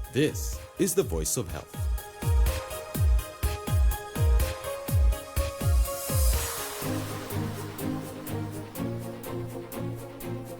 This is the Voice of Health.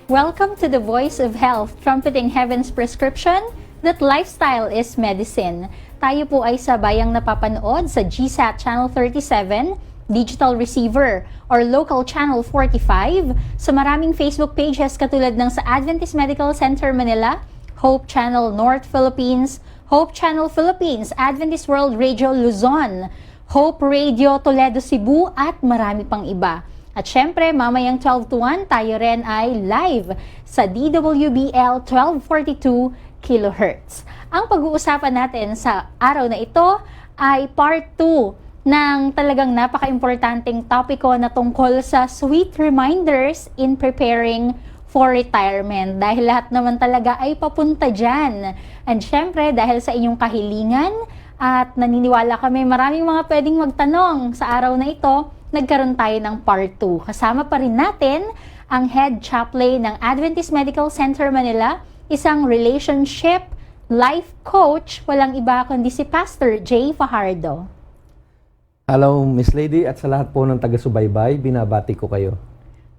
Welcome to the Voice of Health, trumpeting heaven's prescription that lifestyle is medicine. Tayo po ay sabayang napapanood sa GSAT Channel 37, digital receiver, or local channel 45, sa maraming Facebook pages katulad ng sa Adventist Medical Center Manila, Hope Channel North Philippines, Hope Channel Philippines, Adventist World Radio Luzon, Hope Radio Toledo Cebu, at marami pang iba. At syempre, mamayang 12 to 1, tayo rin ay live sa DWBL 1242 kHz. Ang pag-uusapan natin sa araw na ito ay part 2 ng talagang napaka-importanting topiko na tungkol sa sweet reminders in preparing for retirement. Dahil lahat naman talaga ay papunta dyan. And syempre, dahil sa inyong kahilingan at naniniwala kami maraming mga pwedeng magtanong sa araw na ito, nagkaroon tayo ng part 2. Kasama pa rin natin ang Head Chaplain ng Adventist Medical Center Manila, isang relationship life coach, walang iba kundi si Pastor Jay Fajardo. Hello, Miss Lady, at sa lahat po ng taga-subaybay, binabati ko kayo.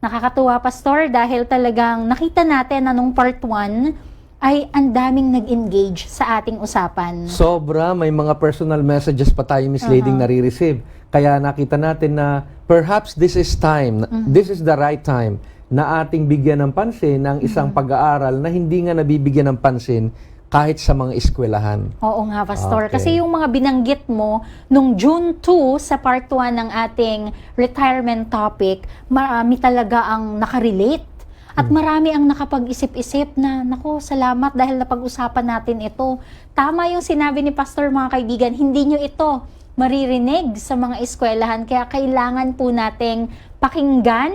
Nakakatuwa, Pastor, dahil talagang nakita natin na nung part 1 ay ang daming nag-engage sa ating usapan. Sobra, may mga personal messages pa tayo, Miss Lady, nare-receive. Kaya nakita natin na perhaps this is time, this is the right time na ating bigyan ng pansin ang isang pag-aaral na hindi nga nabibigyan ng pansin kahit sa mga eskwelahan. Oo nga, Pastor. Okay. Kasi yung mga binanggit mo nung June 2 sa part 1 ng ating retirement topic, marami talaga ang nakarelate. At marami ang nakapag-isip-isip na, naku, salamat dahil napag-usapan natin ito. Tama yung sinabi ni Pastor, mga kaibigan, hindi nyo ito maririnig sa mga eskwelahan. Kaya kailangan po nating pakinggan.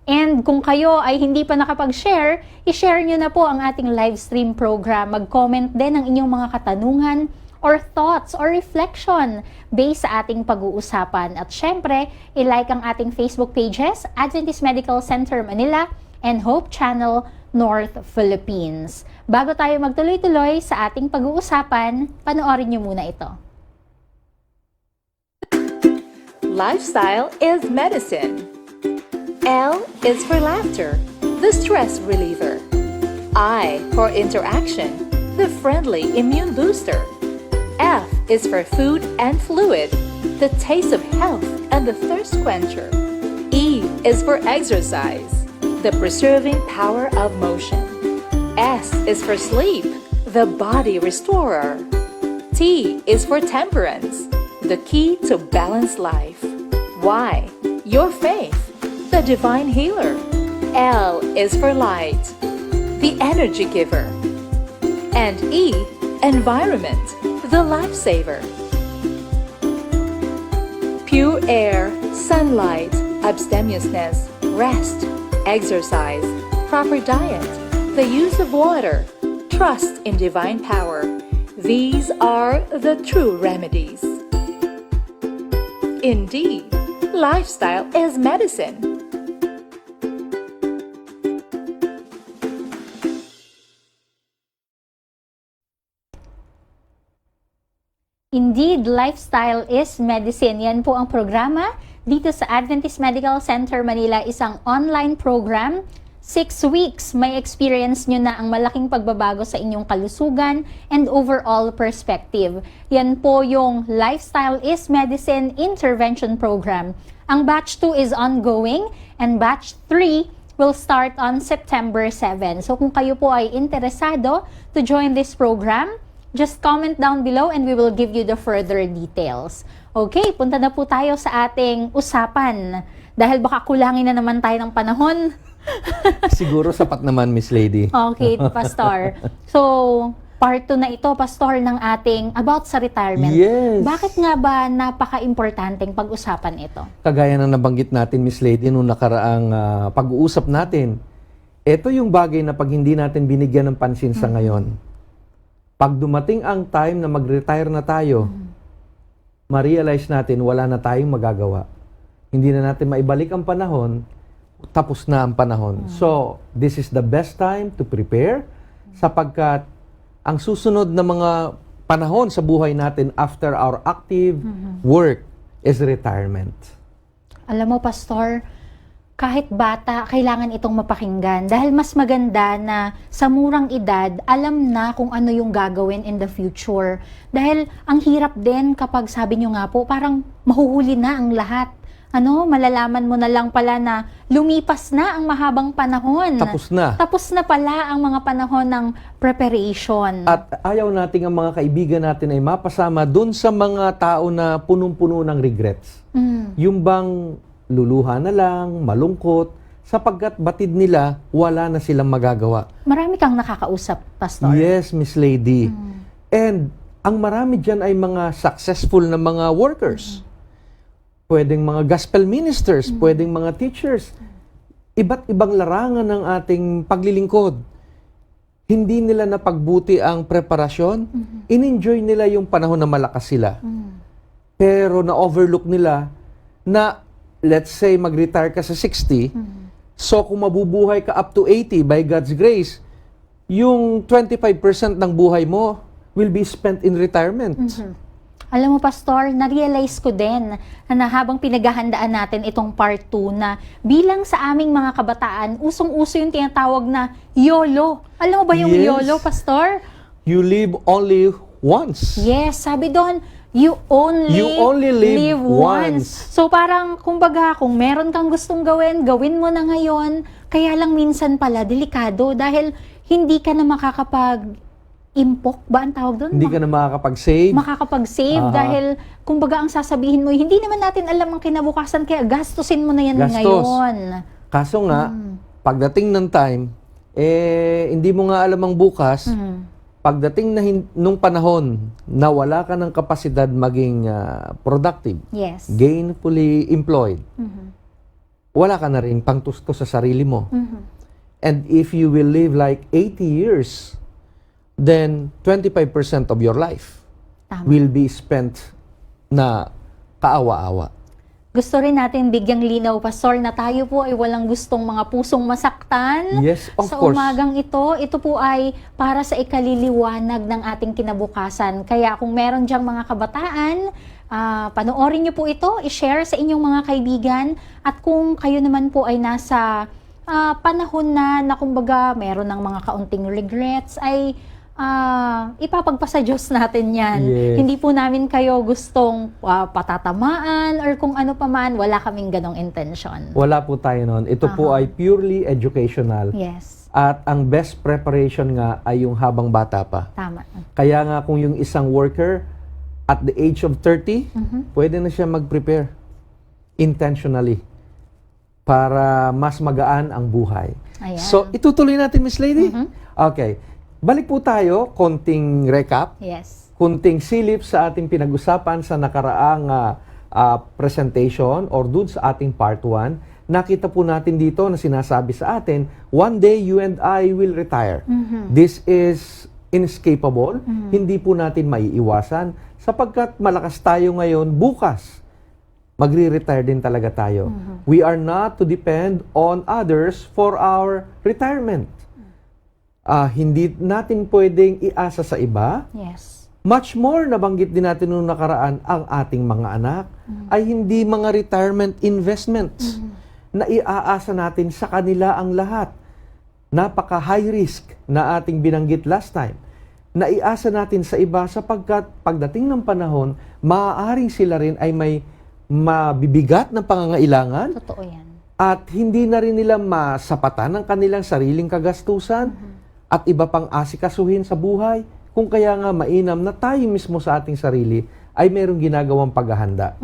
And kung kayo ay hindi pa nakapag-share, i-share nyo na po ang ating live stream program. Mag-comment din ang inyong mga katanungan or thoughts or reflection based sa ating pag-uusapan. At syempre, i-like ang ating Facebook pages, Adventist Medical Center Manila and Hope Channel North Philippines. Bago tayo magtuloy-tuloy sa ating pag-uusapan, panoorin nyo muna ito. Lifestyle is medicine. L is for laughter, the stress reliever. I for interaction, the friendly immune booster. F is for food and fluid, the taste of health and the thirst quencher. E is for exercise, the preserving power of motion. S is for sleep, the body restorer. T is for temperance, the key to balanced life. Y, your faith, the divine healer. L is for light, the energy giver. And E, environment, the lifesaver. Pure air, sunlight, abstemiousness, rest, exercise, proper diet, the use of water, trust in divine power. These are the true remedies. Indeed, lifestyle is medicine. Indeed, lifestyle is medicine. Yan po ang programa dito sa Adventist Medical Center Manila, isang online program. 6 weeks, may experience nyo na ang malaking pagbabago sa inyong kalusugan and overall perspective. Yan po yung Lifestyle is Medicine Intervention Program. Ang batch 2 is ongoing and batch 3 will start on September 7. So kung kayo po ay interesado to join this program, just comment down below and we will give you the further details. Okay, punta na po tayo sa ating usapan. Dahil baka kulangin na naman tayo ng panahon. Siguro sapat naman, Miss Lady. Okay, Pastor. So, part 2 na ito, Pastor, ng ating about sa retirement. Yes. Bakit nga ba napaka-importanteng pag-usapan ito? Kagaya na nabanggit natin, Miss Lady, nung nakaraang pag-uusap natin, ito yung bagay na pag hindi natin binigyan ng pansin sa ngayon, pag dumating ang time na mag-retire na tayo, ma-realize natin wala na tayong magagawa. Hindi na natin maibalik ang panahon, tapos na ang panahon. So, this is the best time to prepare sapagkat ang susunod na mga panahon sa buhay natin after our active work is retirement. Alam mo, Pastor, kahit bata, kailangan itong mapakinggan dahil mas maganda na sa murang edad, alam na kung ano yung gagawin in the future. Dahil ang hirap din kapag sabi nyo nga po, parang mahuhuli na ang lahat. Malalaman mo na lang pala na lumipas na ang mahabang panahon. Tapos na. Tapos na pala ang mga panahon ng preparation. At ayaw nating ang mga kaibigan natin ay mapasama dun sa mga tao na punong-puno ng regrets. Yung bang luluha na lang, malungkot, sapagkat batid nila, wala na silang magagawa. Marami kang nakakausap, Pastor. Yes, Miss Lady. And ang marami dyan ay mga successful na mga workers. Pwedeng mga gospel ministers, pwedeng mga teachers. Iba't ibang larangan ng ating paglilingkod. Hindi nila napagbuti ang preparasyon. In-enjoy nila yung panahon na malakas sila. Pero na-overlook nila na, let's say, mag-retire ka sa 60, so kung mabubuhay ka up to 80 by God's grace, yung 25% ng buhay mo will be spent in retirement. Alam mo, Pastor, na-realize ko din na habang pinaghahandaan natin itong part 2 na bilang sa aming mga kabataan, usong-uso yung tinatawag na YOLO. Alam mo ba yung Yes. YOLO, Pastor? You live only once. Yes, sabi doon, you only live once. So parang, kumbaga, kung meron kang gustong gawin, gawin mo na ngayon. Kaya lang minsan pala, delikado dahil hindi ka na makakapag-impok ba ang tawag doon? Hindi ka na makakapag-save. Makakapag-save Aha. dahil kumbaga ang sasabihin mo, hindi naman natin alam ang kinabukasan kaya gastusin mo na yan Gastos. ngayon. Kaso nga, pagdating ng time, hindi mo nga alam ang bukas, pagdating na nung panahon na wala ka ng kapasidad maging productive, Yes. gainfully employed, wala ka na rin pangtusto sa sarili mo. And if you will live like 80 years, then 25% of your life Tama. will be spent na kaawa-awa. Gusto rin natin bigyang linaw, Pastor, na tayo po ay walang gustong mga pusong masaktan. Yes, of sa course. umagang ito po ay para sa ikaliliwanag ng ating kinabukasan. Kaya kung meron diyang mga kabataan, panoorin niyo po ito, i-share sa inyong mga kaibigan. At kung kayo naman po ay nasa panahon na kumbaga meron ng mga kaunting regrets, ay ipapagpasa Diyos natin yan. Yes. Hindi po namin kayo gustong patatamaan or kung ano pa man, wala kaming ganong intention. Wala po tayo noon. Ito po ay purely educational. Yes, At ang best preparation nga ay yung habang bata pa. tama. Kaya nga kung yung isang worker at the age of 30, pwede na siya mag-prepare intentionally para mas magaan ang buhay. Ayan. So, itutuloy natin, Miss Lady? Okay. Balik po tayo, konting recap, Yes. konting silip sa ating pinag-usapan sa nakaraang presentation or dun sa ating part 1. Nakita po natin dito na sinasabi sa atin, one day you and I will retire. This is inescapable. Hindi po natin maiiwasan sapagkat malakas tayo ngayon, bukas magre-retire din talaga tayo. We are not to depend on others for our retirement. Hindi natin pwedeng iasa sa iba. Yes. Much more, nabanggit din natin nung nakaraan, ang ating mga anak ay hindi mga retirement investments na iaasa natin sa kanila ang lahat. Napaka-high risk na ating binanggit last time. Na iasa natin sa iba sapagkat pagdating ng panahon, maaaring sila rin ay may mabibigat na pangangailangan Totoo yan. at hindi na rin nila masapatan ng kanilang sariling kagastusan at iba pang asikasuhin sa buhay. Kung kaya nga mainam na tayo mismo sa ating sarili ay merong ginagawang paghahanda.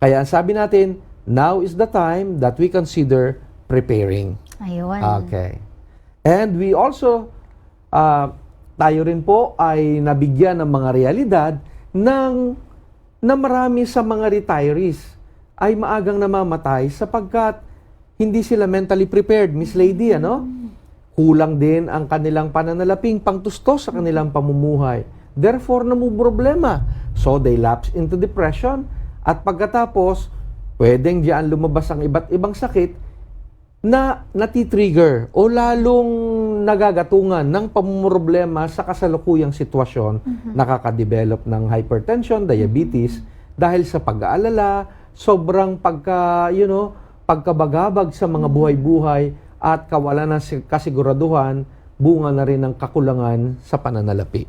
Kaya ang sabi natin, now is the time that we consider preparing. Ayun. Okay. And we also, tayo rin po ay nabigyan ng mga realidad na marami sa mga retirees ay maagang namamatay sapagkat hindi sila mentally prepared, Miss Lady, ano? Kulang din ang kanilang pananalaping pangtustos sa kanilang pamumuhay. Therefore, namumroblema. So, they lapse into depression at pagkatapos, pwedeng diyan lumabas ang iba't ibang sakit na natitrigger o lalong nagagatungan ng pamumroblema sa kasalukuyang sitwasyon, nakaka-develop ng hypertension, diabetes, dahil sa pag-aalala, sobrang pagkabagabag sa mga buhay-buhay at kawalan ng kasiguraduhan, bunga na rin ng kakulangan sa pananalapi.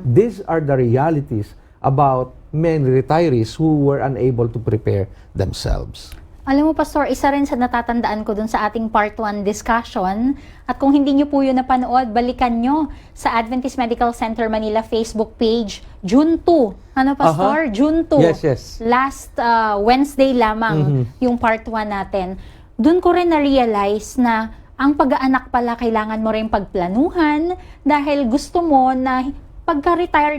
These are the realities about many retirees who were unable to prepare themselves. Alam mo, Pastor, isa rin sa natatandaan ko dun sa ating part 1 discussion. At kung hindi nyo po yun napanood, balikan nyo sa Adventist Medical Center Manila Facebook page, June 2. Ano, Pastor? June 2. Yes, yes. Last Wednesday lamang yung part 1 natin. Dun ko rin na-realize na ang pag-aanak pala kailangan mo rin pagplanuhan dahil gusto mo na pag-retire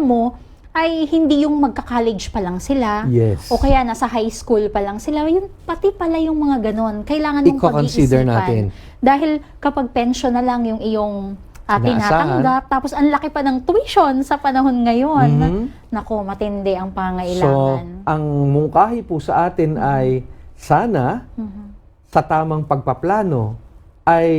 mo, ay hindi yung magka-college pa lang sila. Yes. O kaya nasa high school pa lang sila. Yun, pati pala yung mga ganon. Kailangan mong I-consider pag-iisipan. natin. Dahil kapag pension na lang yung iyong tinatanggap, tapos ang laki pa ng tuition sa panahon ngayon, nako, matindi ang So, pangailangan. ang mungkahi po sa atin ay sana sa tamang pagpaplano ay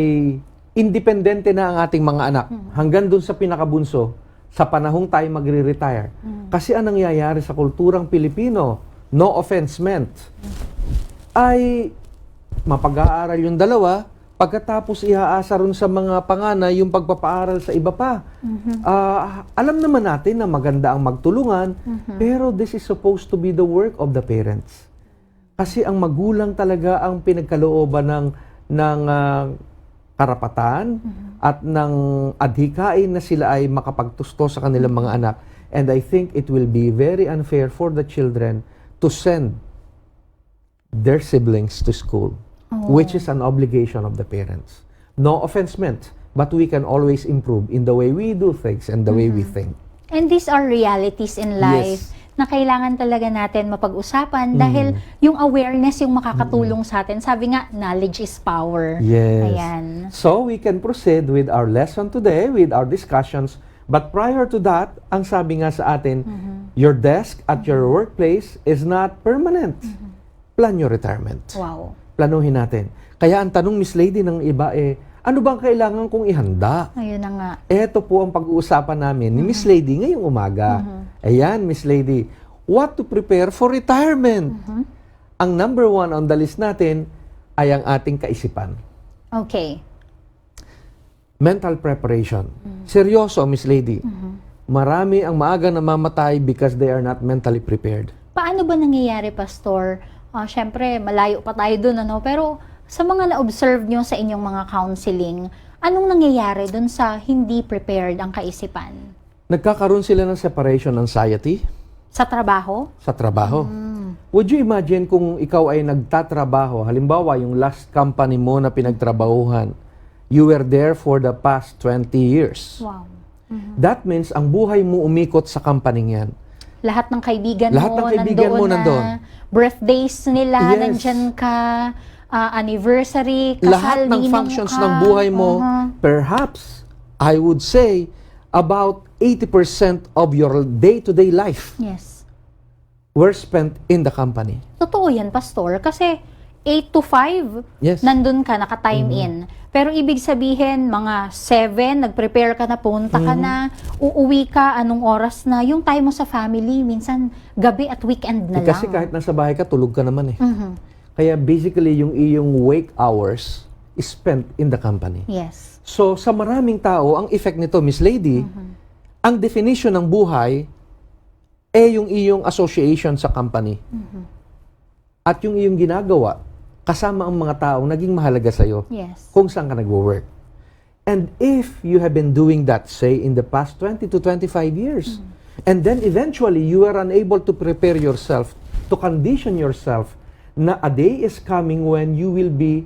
independente na ang ating mga anak hanggang dun sa pinakabunso sa panahong tayo magre-retire. Kasi ang nangyayari sa kulturang Pilipino, no offense meant, ay mapag-aaral yung dalawa, pagkatapos iaasa ron sa mga panganay yung pagpapaaral sa iba pa. Alam naman natin na maganda ang magtulungan, pero this is supposed to be the work of the parents. Kasi ang magulang talaga ang pinagkalooban ng karapatan at ng adhikain na sila ay makapagtusto sa kanilang mga anak. And I think it will be very unfair for the children to send their siblings to school, which is an obligation of the parents. No offense meant, but we can always improve in the way we do things and the way we think. And these are realities in life. Yes. Na kailangan talaga natin mapag-usapan dahil yung awareness yung makakatulong sa atin. Sabi nga, knowledge is power. Yes. Ayan. So, we can proceed with our lesson today, with our discussions. But prior to that, ang sabi nga sa atin, your desk at your workplace is not permanent. Plan your retirement. Wow. Planuhin natin. Kaya ang tanong, Miss Lady, ng iba ano bang kailangan kong ihanda? Ayun na nga. Ito po ang pag-uusapan namin ni Miss Lady ngayong umaga. Ayan, Miss Lady. What to prepare for retirement? Ang number 1 on the list natin ay ang ating kaisipan. Okay. Mental preparation. Seryoso, Miss Lady. Marami ang maaga namamatay because they are not mentally prepared. Paano ba nangyayari, Pastor? Siyempre, malayo pa tayo dun, ano? Pero sa mga na-observe nyo sa inyong mga counseling, anong nangyayari dun sa hindi prepared ang kaisipan? Nagkakaroon sila ng separation anxiety Sa trabaho? sa trabaho. Would you imagine kung ikaw ay nagtatrabaho, halimbawa yung last company mo na pinagtrabahuhan, you were there for the past 20 years. Wow. That means ang buhay mo umikot sa company yan. Lahat ng kaibigan Lahat ng kaibigan mo nandun. Birthdays nila, Yes. nandyan ka. Anniversary, kasal, Lahat ng ninong functions ka. ng buhay mo, perhaps, I would say, about 80% of your day-to-day life Yes. were spent in the company. Totoo yan, Pastor. Kasi 8 to 5, Yes. nandun ka, naka-time in. Pero ibig sabihin, mga 7, nag-prepare ka na, punta ka na, uuwi ka, anong oras na, yung time mo sa family, minsan gabi at weekend na lang. Kasi kahit nasa bahay ka, tulog ka naman eh. Mhm. Kaya basically, yung iyong wake hours is spent in the company. Yes. So, sa maraming tao, ang effect nito, Miss Lady, ang definition ng buhay yung iyong association sa company. At yung iyong ginagawa, kasama ang mga taong naging mahalaga sa'yo Yes. kung saan ka nag-work. And if you have been doing that, say, in the past 20 to 25 years, and then eventually you are unable to prepare yourself, to condition yourself, na a day is coming when you will be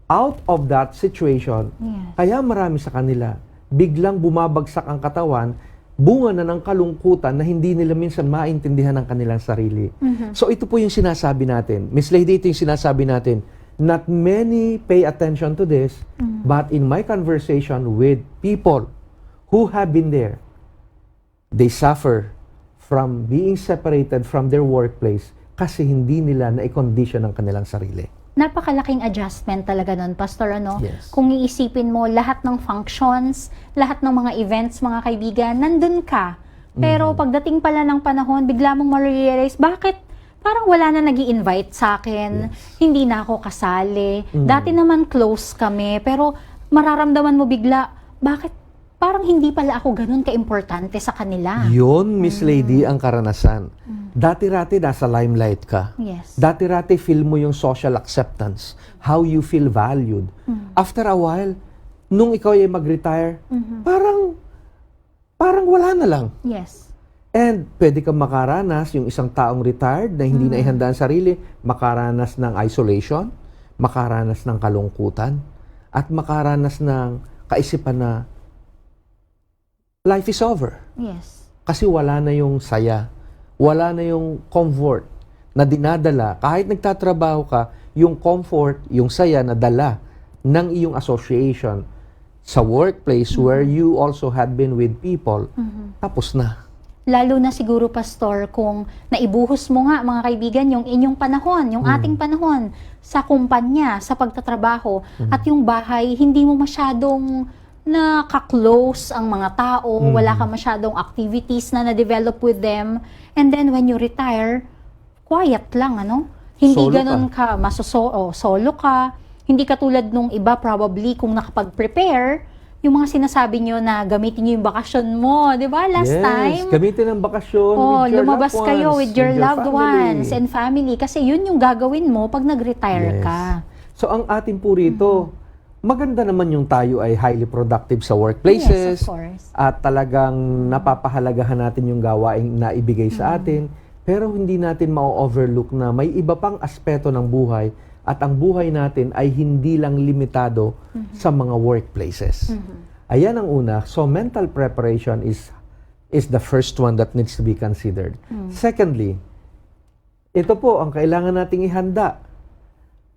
out of that situation. Yes. Kaya marami sa kanila, biglang bumabagsak ang katawan, bunga na ng kalungkutan na hindi nila minsan maintindihan ang kanilang sarili. So ito po yung sinasabi natin. Miss Lady, ito yung sinasabi natin. Not many pay attention to this, but in my conversation with people who have been there, they suffer from being separated from their workplace kasi hindi nila na-condition ang kanilang sarili. napakalaking adjustment talaga nun, Pastor, ano? Yes. Kung iisipin mo, lahat ng functions, lahat ng mga events, mga kaibigan, nandun ka. Pero pagdating pala ng panahon, bigla mong ma-realize, bakit parang wala na nag-i-invite sa akin, hindi na ako kasali. Dati naman close kami, pero mararamdaman mo bigla, bakit parang hindi pala ako ganun ka-importante sa kanila? Yun, Miss Lady, ang karanasan. Dati-rati nasa limelight ka. Yes. Dati-rati feel mo yung social acceptance, how you feel valued. After a while, nung ikaw ay mag-retire, parang wala na lang. Yes. And pwede kang makaranas, yung isang taong retired na hindi na ihanda ang sarili, makaranas ng isolation, makaranas ng kalungkutan, at makaranas ng kaisipan na life is over. Yes. Kasi wala na yung saya, wala na yung comfort na dinadala. Kahit nagtatrabaho ka, yung comfort, yung saya na dala ng iyong association sa workplace where you also had been with people, tapos na. Lalo na siguro, Pastor, kung naibuhos mo nga, mga kaibigan, yung inyong panahon, yung ating panahon, sa kumpanya, sa pagtatrabaho, at yung bahay, hindi mo masyadong naka-close ang mga tao, wala ka masyadong activities na na-develop with them, and then when you retire, quiet lang, ano? Hindi Solo ganun ka, solo ka, hindi katulad nung iba probably kung nakapag-prepare, yung mga sinasabi nyo na gamitin nyo yung bakasyon mo, di ba? Last time. Gamitin ang bakasyon Oh, with your lumabas loved kayo ones, with your loved family. ones and family kasi yun yung gagawin mo pag nag-retire Yes. ka. So ang atin po rito, maganda naman yung tayo ay highly productive sa workplaces. Yes, of course. At talagang napapahalagahan natin yung gawaing na ibigay sa atin. Pero hindi natin ma-overlook na may iba pang aspeto ng buhay at ang buhay natin ay hindi lang limitado sa mga workplaces. Ayan ang una. So mental preparation is the first one that needs to be considered. Secondly, ito po ang kailangan nating ihanda.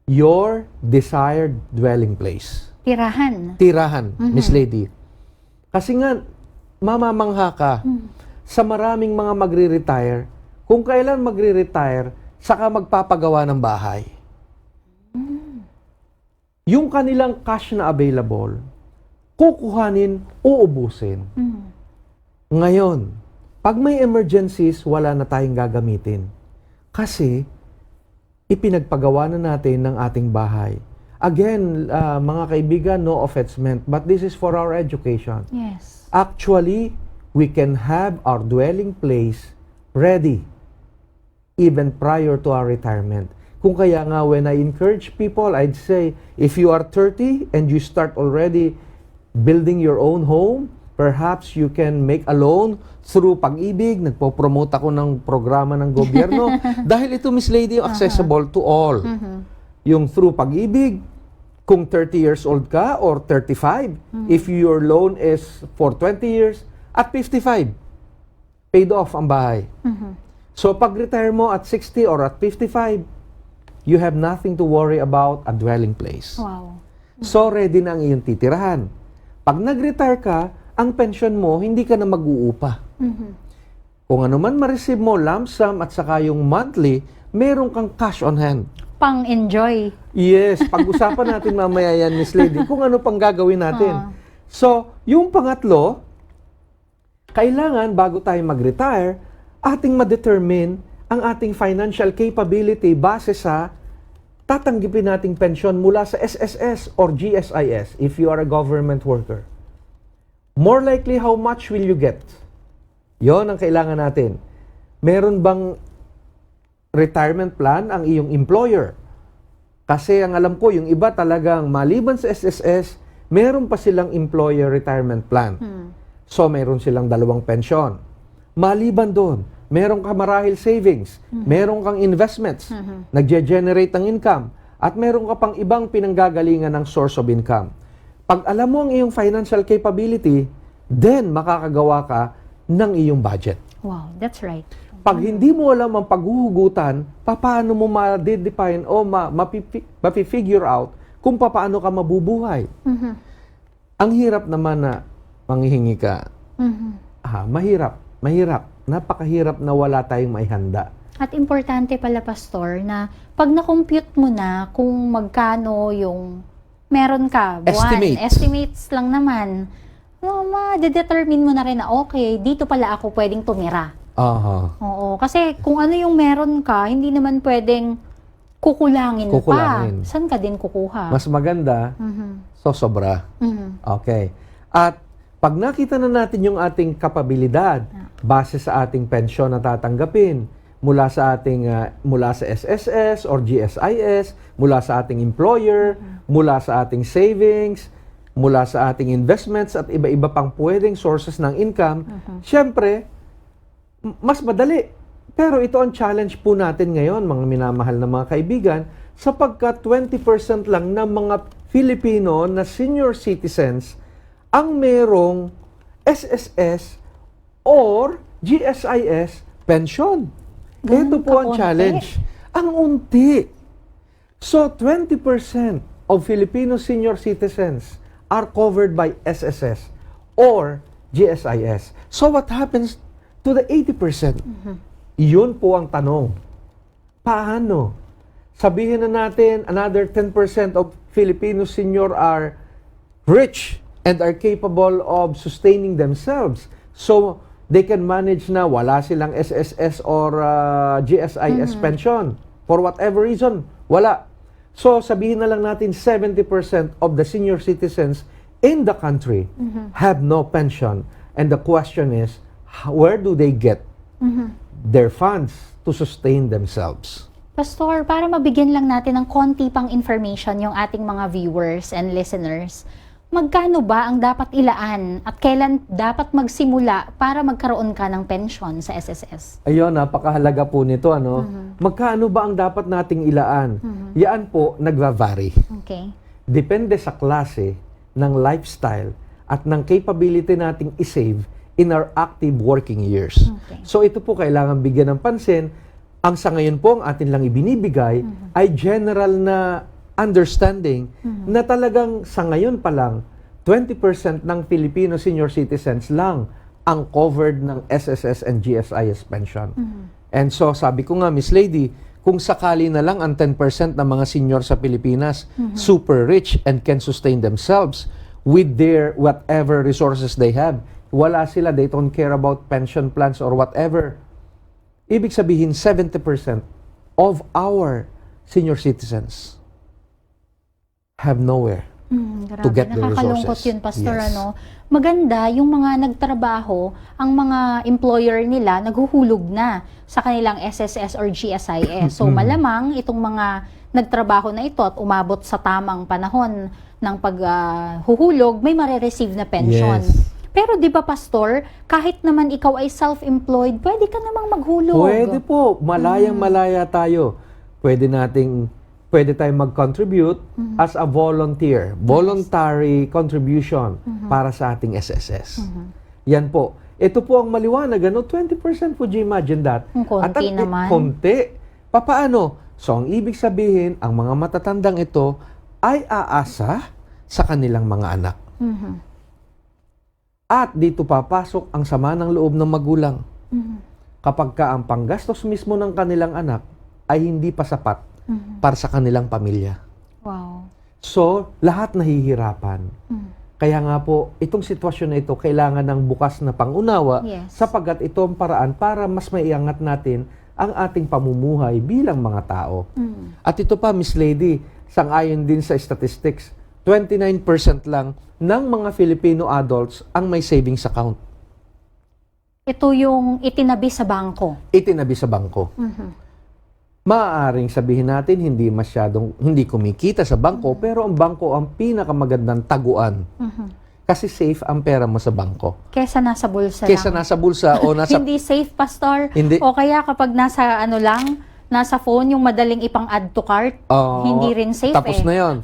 Your desired dwelling place. Tirahan. Tirahan, Miss Lady. Kasi nga, mamamangha ka sa maraming mga magre-retire, kung kailan magre-retire, saka magpapagawa ng bahay. Yung kanilang cash na available, kukuhanin, uubusin. Ngayon, pag may emergencies, wala na tayong gagamitin. Kasi, ipinagpagawa na natin ng ating bahay. Again, mga kaibigan, no offense meant, but this is for our education. Yes. Actually, we can have our dwelling place ready even prior to our retirement. Kung kaya nga, when I encourage people, I'd say, if you are 30 and you start already building your own home, perhaps you can make a loan through Pag-ibig. Nagpo-promote ako ng programa ng gobyerno. Dahil ito, Miss Lady, accessible to all. Yung through Pag-ibig, kung 30 years old ka or 35, if your loan is for 20 years, at 55, paid off ang bahay. So pag-retire mo at 60 or at 55, you have nothing to worry about a dwelling place. Wow. So ready na ang iyong titirahan. Pag nag-retire ka, ang pension mo, hindi ka na mag-uupa. Kung ano man ma-receive mo, lump sum at saka yung monthly, meron kang cash on hand. Pang-enjoy. Yes, pag-usapan natin mamaya yan, Miss Lady, kung ano pang gagawin natin. So, yung pangatlo, kailangan bago tayo mag-retire, ating ma-determine ang ating financial capability base sa tatanggipin nating pensyon mula sa SSS or GSIS if you are a government worker. More likely, how much will you get? Yon ang kailangan natin. Meron bang retirement plan ang iyong employer? Kasi ang alam ko, yung iba talagang maliban sa SSS, meron pa silang employer retirement plan. So, meron silang 2 pensyon. Maliban doon, meron ka marahil savings, meron kang investments, nagge-generate ng income, at meron ka pang ibang pinanggagalingan ng source of income. Pag alam mo ang iyong financial capability, then makakagawa ka ng iyong budget. Wow, that's right. Pag hindi mo alam ang paghuhugutan, paano mo ma-define o ma-figure out kung paano ka mabubuhay? Ang hirap naman na manghihingi ka. Mahirap. Napakahirap na wala tayong maihanda. At importante pala, Pastor, na pag na-compute mo na kung magkano yung meron ka, buwan, estimates lang naman, ma-determine mo na rin na okay, dito pala ako pwedeng tumira. Aha. Oo, kasi kung ano yung meron ka, hindi naman pwedeng kukulangin pa. Saan ka din kukuha? Mas maganda, sobra. Okay. At pag nakita na natin yung ating kapabilidad base sa ating pensyon na tatanggapin mula sa ating mula sa SSS or GSIS, mula sa ating employer, mula sa ating savings, mula sa ating investments at iba-iba pang pwedeng sources ng income, syempre mas madali. Pero ito ang challenge po natin ngayon, mga minamahal na mga kaibigan, sapagkat 20% lang ng mga Filipino na senior citizens ang merong SSS or GSIS pension. Ito po ang challenge. Ang unti. So, 20% of Filipino senior citizens are covered by SSS or GSIS. So, what happens to the 80%? Yun po ang tanong. Paano? Sabihin na natin, another 10% of Filipino senior are rich and are capable of sustaining themselves. So, they can manage na wala silang SSS or GSIS pension. For whatever reason, wala. So, sabihin na lang natin 70% of the senior citizens in the country have no pension. And the question is, where do they get their funds to sustain themselves? Pastor, para mabigyan lang natin ng konti pang information yung ating mga viewers and listeners, magkano ba ang dapat ilaan at kailan dapat magsimula para magkaroon ka ng pension sa SSS? Ayun, napakahalaga po nito. Magkano ba ang dapat nating ilaan? Yan po, nagva-vary. Okay. Depende sa klase ng lifestyle at ng capability nating isave in our active working years. Okay. So ito po kailangan bigyan ng pansin. Ang sa ngayon po ang atin lang ibinibigay ay general na understanding na talagang sa ngayon pa lang 20% ng Filipino senior citizens lang ang covered ng SSS and GSIS pension. And so sabi ko nga, Miss Lady, kung sakali na lang ang 10% ng mga senior sa Pilipinas super rich and can sustain themselves with their whatever resources they have, wala sila, they don't care about pension plans or whatever. Ibig sabihin, 70% of our senior citizens have nowhere to get the resources. Nakakalungkot yun, Pastor. Yes. Maganda, yung mga nagtrabaho, ang mga employer nila, naghuhulog na sa kanilang SSS or GSIS. So, malamang itong mga nagtrabaho na ito at umabot sa tamang panahon ng paghuhulog, may marireceive na pension. Yes. Pero di ba, Pastor, kahit naman ikaw ay self-employed, pwede ka namang maghulog. Pwede po. Malayang-malaya tayo. Pwede tayong mag-contribute as a volunteer. Voluntary contribution para sa ating SSS. Yan po. Ito po ang maliwanag. 20% po, imagine that. Konti naman. Konti. Papaano? So, ang ibig sabihin, ang mga matatandang ito ay aasa sa kanilang mga anak. At dito papasok ang sama ng loob ng magulang. Kapag ka ang panggastos mismo ng kanilang anak ay hindi pa sapat para sa kanilang pamilya. Wow. So, lahat nahihirapan. Kaya nga po, itong sitwasyon na ito kailangan ng bukas na pangunawa sapagkat ito ang paraan para mas maiangat natin ang ating pamumuhay bilang mga tao. At ito pa, Miss Lady, sang-ayon din sa statistics, 29% lang ng mga Filipino adults ang may savings account. Ito yung itinabi sa bangko. Itinabi sa bangko. Maaaring sabihin natin hindi kumikita sa bangko, pero ang bangko ang pinakamagandang taguan. Kasi safe ang pera mo sa bangko. Kesa nasa bulsa Kesa lang. nasa bulsa o nasa... Hindi safe, Pastor. Hindi. O kaya kapag nasa nasa phone, yung madaling ipang-add to cart, hindi rin safe tapos na yon.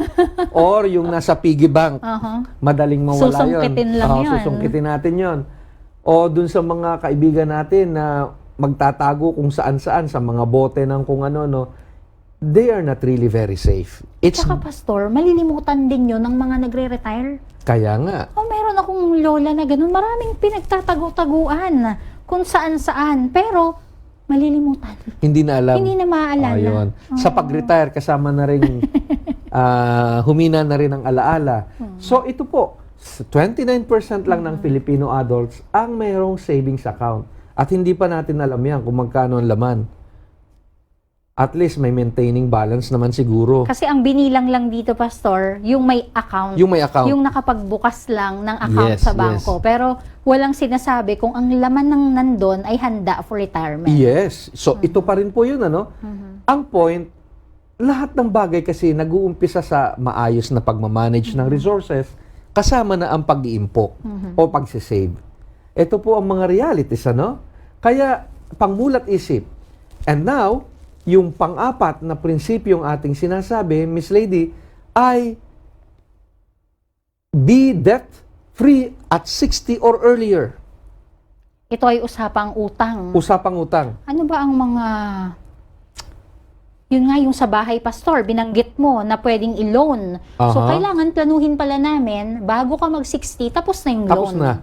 Or yung nasa piggy bank, madaling mawala yun. Susungkitin lang yun. Susungkitin natin yon. O dun sa mga kaibigan natin na magtatago kung saan-saan sa mga bote ng kung ano, they are not really very safe. Tsaka, Pastor, malilimutan din yun ng mga nagre-retire. Kaya nga. Meron akong lola na ganun, maraming pinagtatago-taguan kung saan-saan. Pero, Malilimutan. Hindi na alam. Hindi na maaalala. Ayun. Sa pag-retire, kasama na rin, humina na rin ang alaala. So ito po, 29% lang ng Filipino adults ang mayroong savings account. At hindi pa natin alam yan kung magkano ang laman. At least may maintaining balance naman siguro. Kasi ang binilang lang dito, Pastor, yung may account. Yung may account. Yung nakapagbukas lang ng account Yes, sa bangko. yes. Pero walang sinasabi kung ang laman ng nandun ay handa for retirement. Yes. So, ito pa rin po yun, ano? Ang point, lahat ng bagay kasi nag-uumpisa sa maayos na pagmamanage ng resources, kasama na ang pag-iimpok o pagsisave. Ito po ang mga realities, ano? Kaya, pangmulat isip. And now, yung pang-apat na prinsipyong ating sinasabi, Miss Lady, ay be debt-free at 60 or earlier. Ito ay usapang utang. Usapang utang. Ano ba ang mga... Yun nga yung sa bahay, Pastor, binanggit mo na pwedeng i-loan. So, Aha. kailangan planuhin pala namin, bago ka mag-60, tapos na yung Tapos loan. na.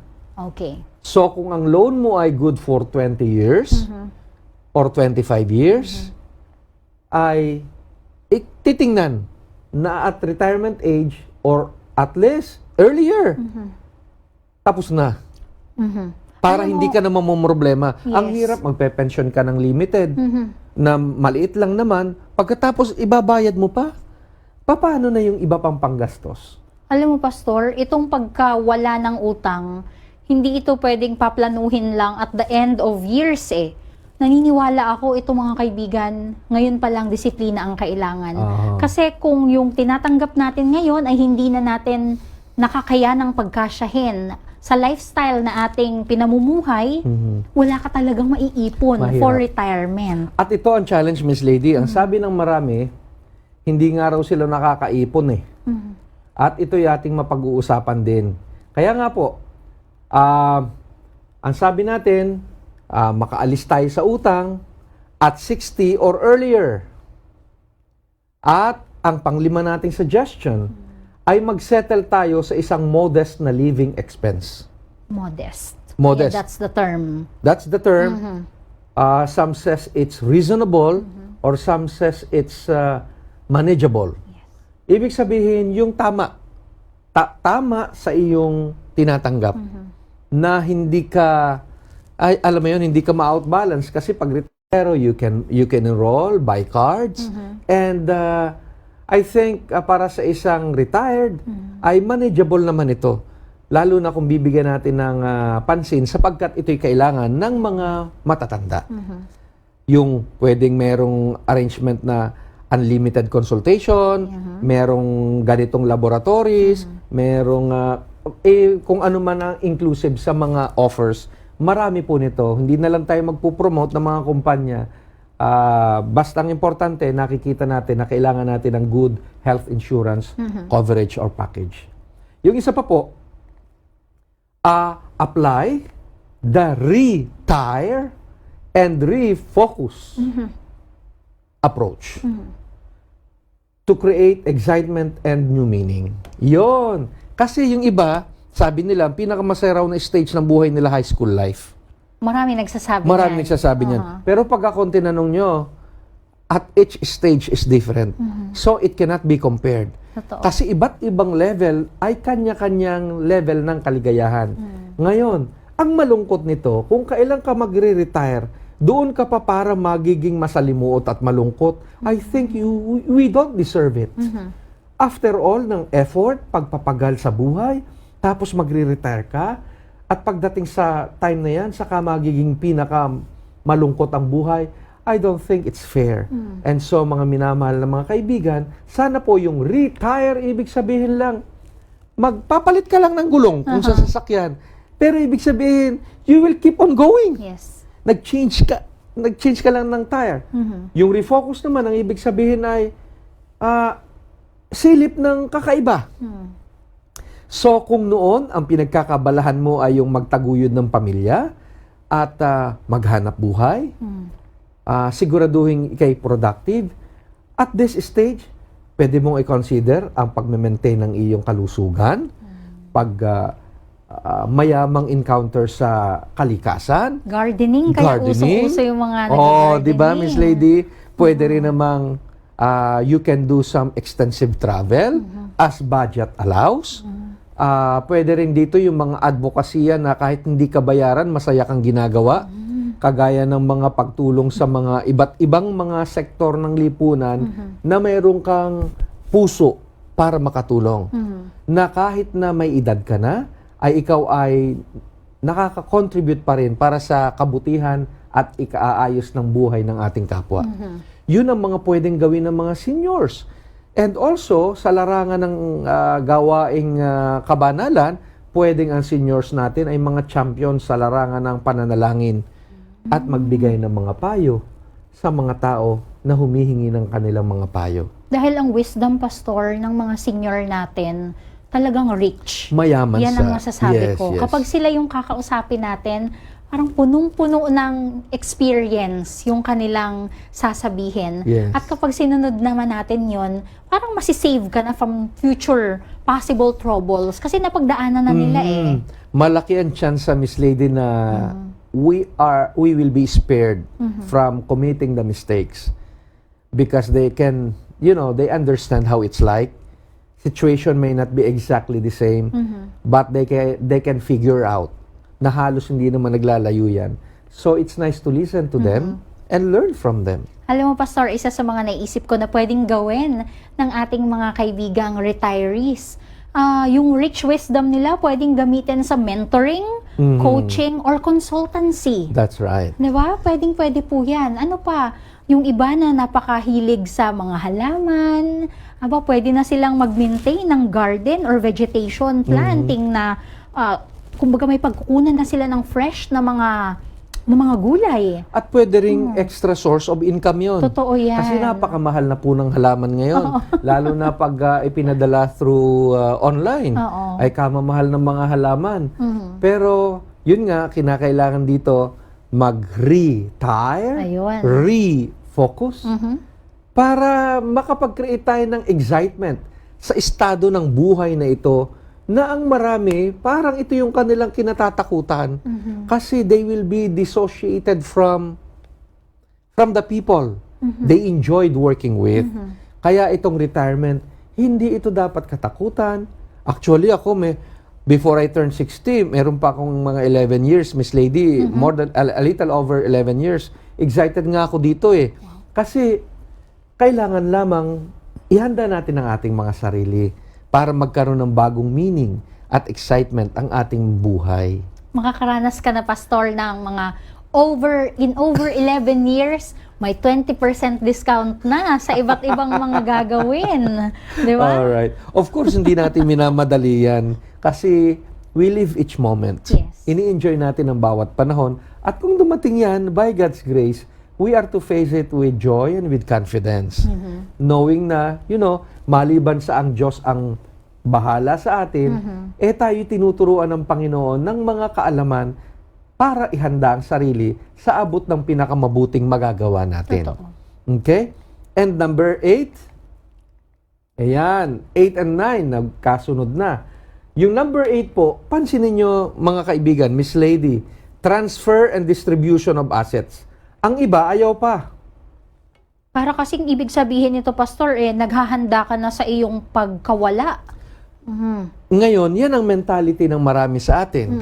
Okay. So, kung ang loan mo ay good for 20 years or 25 years, ay titingnan na at retirement age or at least earlier. Tapos na. Para Alam hindi mo- ka na mamumroblema. Ang Yes. hirap, magpe-pension ka ng limited na maliit lang naman. Pagkatapos, ibabayad mo pa. Paano na yung iba pang panggastos? Alam mo, Pastor, itong pagkawala ng utang, hindi ito pwedeng paplanuhin lang at the end of years Naniniwala ako itong mga kaibigan, ngayon pa lang disiplina ang kailangan. Kasi kung yung tinatanggap natin ngayon ay hindi na natin nakakayanang pagkasyahin sa lifestyle na ating pinamumuhay, wala ka talagang maiipon Mahirap. for retirement. At ito ang challenge, Miss Lady. Ang sabi ng marami, hindi nga raw sila nakakaipon At ito yung ating mapag-uusapan din. Kaya nga po, ang sabi natin, makaalis tayo sa utang at 60 or earlier. At ang panglima nating suggestion ay mag-settle tayo sa isang modest na living expense. Modest. Modest. Yeah, that's the term. That's the term. Some says it's reasonable or some says it's manageable. Ibig sabihin, yung tama. Tama sa iyong tinatanggap na hindi ka alam mo yun, hindi ka ma-outbalance kasi pag retiro, you can enroll, buy cards, and I think para sa isang retired, ay manageable naman ito. Lalo na kung bibigyan natin ng pansin sapagkat ito'y kailangan ng mga matatanda. Yung pwedeng merong arrangement na unlimited consultation, merong ganitong laboratories, merong kung ano man ang inclusive sa mga offers. Marami po nito. Hindi na lang tayo magpo-promote ng mga kumpanya. Basta ang importante, nakikita natin na kailangan natin ng good health insurance coverage or package. Yung isa pa po, apply the retire and refocus approach to create excitement and new meaning. Yon. Kasi yung iba, sabi nila, ang pinakamasaya raw na stage ng buhay nila high school life. Marami nagsasabi Marami niyan. nagsasabi niyan. Pero pag ako tinanong nyo, at each stage is different. So it cannot be compared. Totoo. Kasi iba't ibang level ay kanya-kanyang level ng kaligayahan. Ngayon, ang malungkot nito, kung kailan ka magre-retire, doon ka pa para magiging masalimuot at malungkot, I think we don't deserve it. After all, ng effort, pagpapagal sa buhay, tapos magre-retire ka, at pagdating sa time na yan, saka magiging pinaka malungkot ang buhay, I don't think it's fair. And so, mga minamahal na mga kaibigan, sana po yung retire, ibig sabihin lang, magpapalit ka lang ng gulong kung sa sasakyan. Pero ibig sabihin, you will keep on going. Yes. Nag-change ka lang ng tire. Yung refocus naman, ang ibig sabihin ay silip ng kakaiba. So, kung noon, ang pinagkakabalahan mo ay yung magtaguyod ng pamilya at maghanap buhay, siguraduhin ikay productive, at this stage, pwede mong i-consider ang pag-maintain ng iyong kalusugan, mayamang encounter sa kalikasan. Gardening, kaya usong-uso yung mga Oh, di ba, nag-gardening. Miss Lady? Pwede rin namang you can do some extensive travel as budget allows. Pwede rin dito yung mga advokasya na kahit hindi ka bayaran, masaya kang ginagawa. Kagaya ng mga pagtulong sa mga iba't ibang mga sektor ng lipunan na mayroon kang puso para makatulong. Na kahit na may edad ka na, ay ikaw ay nakaka-contribute pa rin para sa kabutihan at ikaayos ng buhay ng ating kapwa. Yun ang mga pwedeng gawin ng mga seniors. And also, sa larangan ng gawaing kabanalan, pwedeng ang seniors natin ay mga champion sa larangan ng pananalangin at magbigay ng mga payo sa mga tao na humihingi ng kanilang mga payo. Dahil ang wisdom, Pastor, ng mga senior natin, talagang rich. Mayaman Yan ang masasabi Yes, ko. yes. Kapag sila yung kakausapin natin, parang punong-puno ng experience yung kanilang sasabihin. Yes. At kapag sinunod naman natin yon, parang masisave ka na from future possible troubles. Kasi napagdaanan na nila eh. Malaki ang chance sa Miss Lady na we will be spared from committing the mistakes because they can, they understand how it's like. Situation may not be exactly the same, but they can figure out na halos hindi naman naglalayo yan. So it's nice to listen to them and learn from them. Alam mo, Pastor, isa sa mga naisip ko na pwedeng gawin ng ating mga kaibigang retirees, yung rich wisdom nila pwedeng gamitin sa mentoring, coaching, or consultancy. That's right. Diba? Pwedeng-pwede po yan. Ano pa? Yung iba na napakahilig sa mga halaman, pwede na silang mag-maintain ng garden or vegetation planting na, kumbaga may pagkukunan na sila ng fresh na mga gulay. At pwede ring extra source of income yun. Totoo yan. Kasi napakamahal na po ng halaman ngayon. Lalo na pag ipinadala through online. Oo. Ay kamamahal ng mga halaman. Pero yun nga, kinakailangan dito mag-retire, Ayun. refocus, para makapag-create tayo ng excitement sa estado ng buhay na ito na ang marami, parang ito yung kanilang kinatatakutan kasi they will be dissociated from the people they enjoyed working with. Kaya itong retirement, hindi ito dapat katakutan. Actually, ako, before I turned 60, meron pa akong mga 11 years, Miss Lady, more than a little over 11 years. Excited nga ako dito eh. Kasi kailangan lamang ihanda natin ang ating mga sarili para magkaroon ng bagong meaning at excitement ang ating buhay. Makakaranas ka na, Pastor, ng mga over 11 years, may 20% discount na sa iba't ibang mga gagawin. Di ba? Alright. Of course, hindi natin minamadali yan kasi we live each moment. Yes. Ini-enjoy natin ang bawat panahon. At kung dumating yan, by God's grace, we are to face it with joy and with confidence. Knowing na, maliban sa ang Diyos ang bahala sa atin, tayo tinuturuan ng Panginoon ng mga kaalaman para ihanda ang sarili sa abot ng pinakamabuting magagawa natin. Totoo. Okay? And number 8, ayan, 8 and 9, nagkasunod na. Yung number 8 po, pansinin nyo mga kaibigan, Miss Lady, transfer and distribution of assets. Ang iba, ayaw pa. Para kasing ibig sabihin nito, Pastor, naghahanda ka na sa iyong pagkawala. Ngayon, yan ang mentality ng marami sa atin.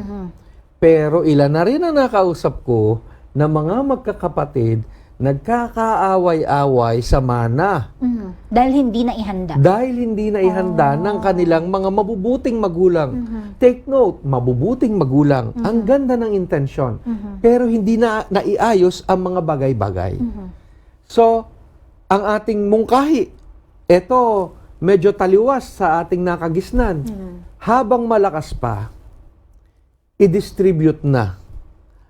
Pero ilan na rin ang nakausap ko na mga magkakapatid nagkakaaway-away sa mana. Dahil hindi na ihanda. Dahil hindi na ihanda ng kanilang mga mabubuting magulang. Take note, mabubuting magulang. Ang ganda ng intensyon. Pero hindi na naiayos ang mga bagay-bagay. So, ang ating mungkahi, eto, medyo taliwas sa ating nakagisnan. Habang malakas pa, i-distribute na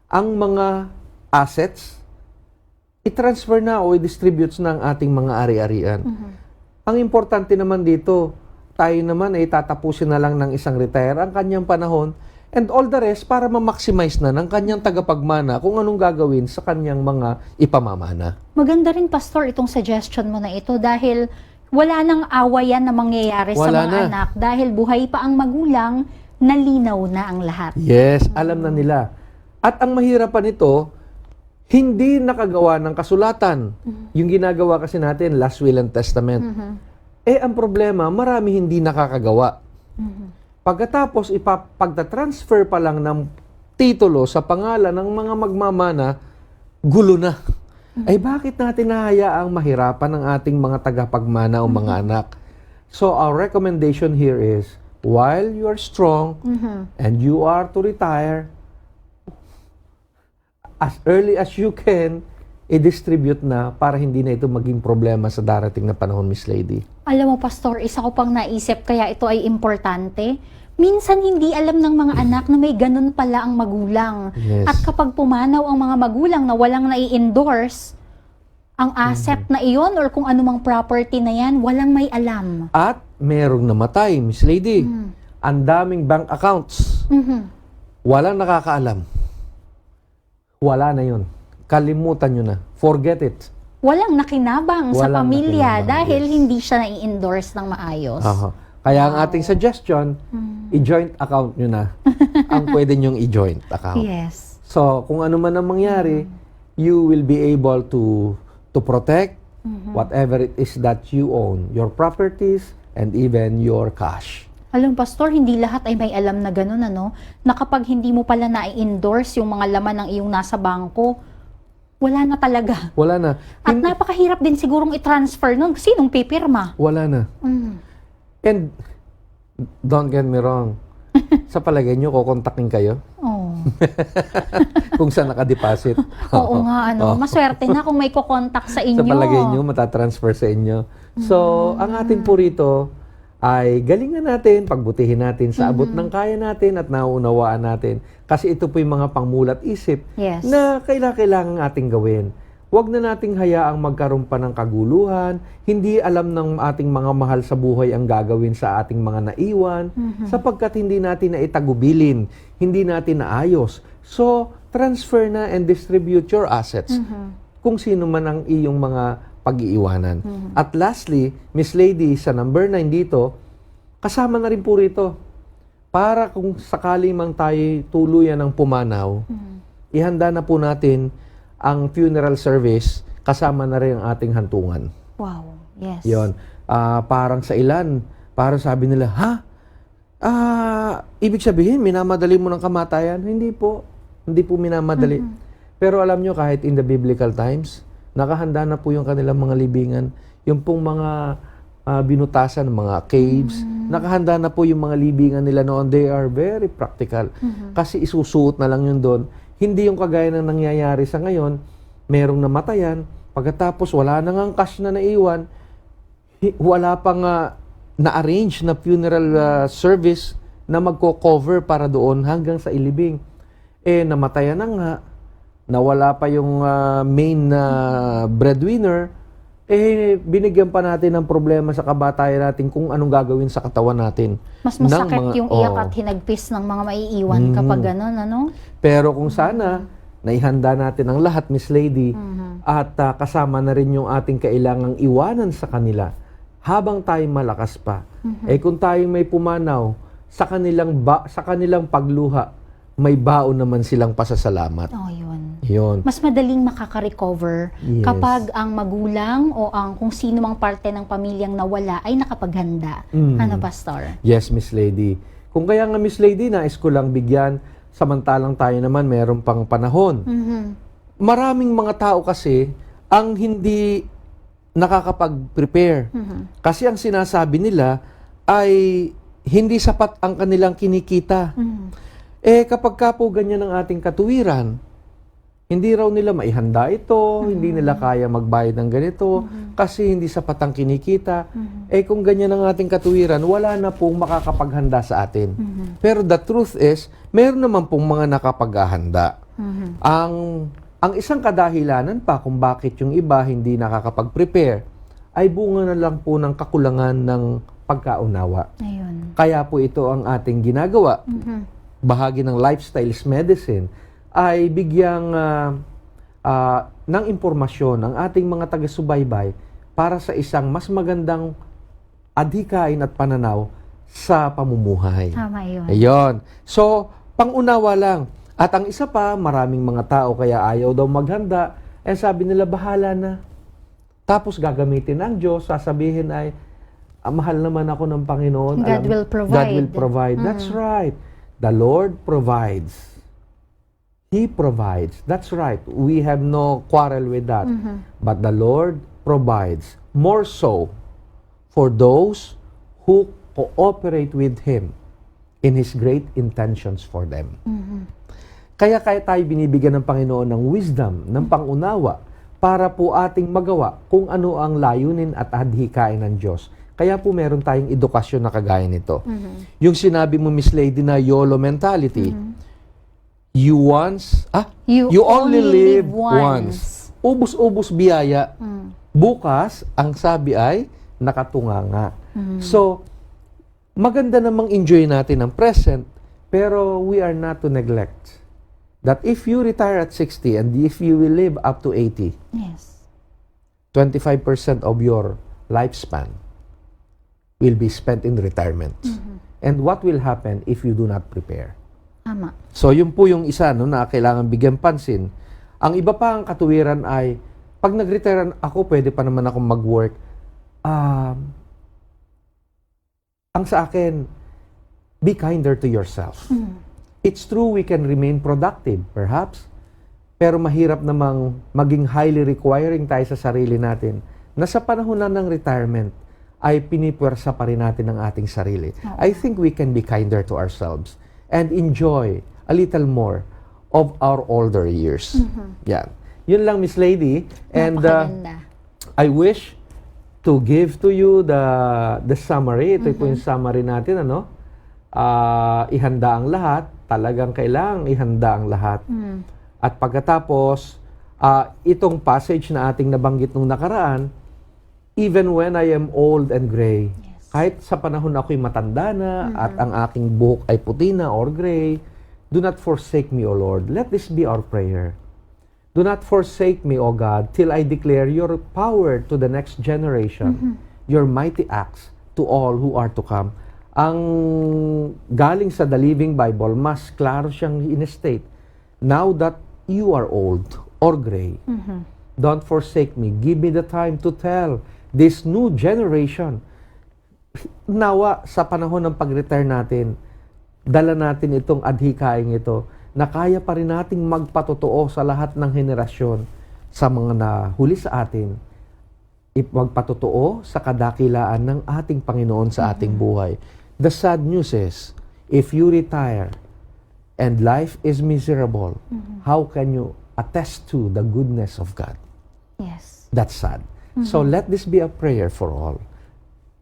ang mga assets, i-transfer na o i-distribute na ang ating mga ari-arian. Ang importante naman dito, tayo naman ay tatapusin na lang ng isang retire ang kanyang panahon and all the rest para ma-maximize na ng kanyang tagapagmana kung anong gagawin sa kanyang mga ipamamana. Maganda rin, Pastor, itong suggestion mo na ito dahil wala nang awayan na mangyayari sa Wala mga na. anak dahil buhay pa ang magulang, nalinaw na ang lahat. Yes, alam na nila. At ang mahirap pa nito, hindi nakagawa ng kasulatan. Yung ginagawa kasi natin, last will and testament. Ang problema, marami hindi nakakagawa. Pagkatapos, pagta-transfer pa lang ng titulo sa pangalan ng mga magmamana, gulo na. Ay bakit natin nahayaang mahirapan ang ating mga tagapagmana o mga anak? So our recommendation here is, while you are strong and you are to retire, as early as you can, i-distribute na para hindi na ito maging problema sa darating na panahon, Miss Lady. Alam mo, Pastor, isa ko pang naisip kaya ito ay importante. Minsan hindi alam ng mga anak na may ganun pala ang magulang. Yes. At kapag pumanaw ang mga magulang na walang nai-endorse, ang asset na iyon or kung anumang property na yan, walang may alam. At merong namatay, Miss Lady. Ang daming bank accounts. Walang nakakaalam. Wala na yun. Kalimutan nyo na. Forget it. Walang nakinabang sa Walang pamilya nakinabang, dahil yes. hindi siya nai-endorse ng maayos. Aha. Kaya ang ating suggestion, i-joint account nyo na ang pwede nyong i-joint account. Yes. So, kung ano man ang mangyari, you will be able to protect whatever it is that you own, your properties, and even your cash. Alam, Pastor, hindi lahat ay may alam na gano'n, ano? Na kapag hindi mo pala na-endorse yung mga laman ng iyong nasa bangko, wala na talaga. Wala na. At napakahirap din sigurong i-transfer nun. Sinong pipirma? Wala na. And, don't get me wrong, sa palagay nyo, kukontakin kayo Oh. kung saan nakadeposit. Oo nga, ano? Maswerte na kung may kukontak sa inyo. Sa palagay nyo, matatransfer sa inyo. So, ang atin po rito ay galingan natin, pagbutihin natin sa abot ng kaya natin at nauunawaan natin. Kasi ito po yung mga pangmulat isip Yes. na kailangan ating gawin. Huwag na nating hayaang magkaroon pa ng kaguluhan, hindi alam ng ating mga mahal sa buhay ang gagawin sa ating mga naiwan, sapagkat hindi natin na itagubilin, hindi natin naayos. So, transfer na and distribute your assets kung sino man ang iyong mga pag-iiwanan. At lastly, Miss Lady, sa number 9 dito, kasama na rin po rito, para kung sakali mang tayo tuluyan ng pumanaw, ihanda na po natin ang funeral service, kasama na rin ang ating hantungan. Wow. Yes. Yon. Parang sa ilan, parang sabi nila, ibig sabihin, minamadali mo ng kamatayan? Hindi po. Hindi po minamadali. Pero alam nyo, kahit in the biblical times, nakahanda na po yung kanilang mga libingan. Yung pong mga binutasan, mga caves, nakahanda na po yung mga libingan nila noon. They are very practical. Kasi isusuot na lang yun doon. Hindi yung kagaya ng nangyayari sa ngayon, merong namatayan, pagkatapos wala na ngang cash na naiwan, wala pang na-arrange na funeral service na magko-cover para doon hanggang sa ilibing. Namatayan na nga, nawala pa yung main breadwinner, binigyan pa natin ng problema sa kabatayan natin kung anong gagawin sa katawan natin. Mas masakit yung iyak at hinagpis ng mga maiiwan kapag gano'n, ano? Pero kung sana, naihanda natin ang lahat, Miss Lady, at kasama na rin yung ating kailangang iwanan sa kanila habang tayo malakas pa. Kung tayo may pumanaw, sa kanilang pagluha, may baon naman silang pasasalamat. Oh, yun. Yun. Mas madaling makaka-recover Yes. kapag ang magulang o ang kung sino mang parte ng pamilyang nawala ay nakapaghanda. Ano, Pastor? Yes, Miss Lady. Kung kaya nga, Miss Lady, nais ko lang bigyan, samantalang tayo naman meron pang panahon. Maraming mga tao kasi ang hindi nakakapag-prepare. Kasi ang sinasabi nila ay hindi sapat ang kanilang kinikita. Kapag ka po ganyan ang ating katuwiran, hindi raw nila maihanda ito, hindi nila kaya magbayad ng ganito, kasi hindi sapat ang kinikita. Kung ganyan ang ating katuwiran, wala na pong makakapaghanda sa atin. Pero the truth is, meron naman pong mga nakapaghahanda. Ang isang kadahilanan pa kung bakit yung iba hindi nakakapag-prepare, ay bunga na lang po ng kakulangan ng pagkaunawa. Ayun. Kaya po ito ang ating ginagawa. Bahagi ng lifestyles medicine ay bigyang ng impormasyon ng ating mga taga-subaybay para sa isang mas magandang adhikain at pananaw sa pamumuhay. Tama yun. Ayun. So, pangunawa lang. At ang isa pa, maraming mga tao kaya ayaw daw maghanda, sabi nila, bahala na. Tapos gagamitin ng Diyos, sasabihin ay, mahal naman ako ng Panginoon. God will provide. God will provide. That's right. The Lord provides. He provides. That's right. We have no quarrel with that. But the Lord provides. More so for those who cooperate with Him in His great intentions for them. Kaya tayo binibigyan ng Panginoon ng wisdom, ng pangunawa, para po ating magawa kung ano ang layunin at adhikain ng Diyos. Kaya po meron tayong edukasyon na kagaya nito. Yung sinabi mo, Miss Lady, na YOLO mentality, you only live once. Ubus-ubus biyaya. Bukas, ang sabi ay, nakatunganga. So, maganda namang enjoy natin ang present, pero we are not to neglect that if you retire at 60 and if you will live up to 80, Yes. 25% of your lifespan will be spent in retirement. And what will happen if you do not prepare? Tama. So, yun po yung isa na kailangan bigyan pansin. Ang iba pa ang katuwiran ay, pag nag-retire ako, pwede pa naman akong mag-work. Ang sa akin, be kinder to yourself. It's true we can remain productive, perhaps, pero mahirap namang maging highly requiring tayo sa sarili natin na sa panahon na ng retirement ay pinipwersa pa rin natin ang ating sarili. I think we can be kinder to ourselves and enjoy a little more of our older years. Yan. Yun lang, Miss Lady. And Napakaganda. I wish to give to you the summary. Ito po yung summary natin, ano? Ihanda ang lahat. Talagang kailangang ihanda ang lahat. At pagkatapos, itong passage na ating nabanggit nung nakaraan, even when I am old and gray, kahit sa panahon ako'y matanda na at ang aking buhok ay puti na or gray, do not forsake me, O Lord. Let this be our prayer. Do not forsake me, O God, till I declare your power to the next generation, your mighty acts to all who are to come. Ang galing sa The Living Bible, mas klaro siyang in-state. Now that you are old or gray, don't forsake me. Give me the time to tell this new generation. Nawa, sa panahon ng pag-retire natin, dala natin itong adhikaing ito, na kaya pa rin nating magpatotoo sa lahat ng henerasyon sa mga nahuli sa atin, magpatotoo sa kadakilaan ng ating Panginoon sa ating buhay. The sad news is, if you retire and life is miserable, how can you attest to the goodness of God? Yes. That's sad. So let this be a prayer for all.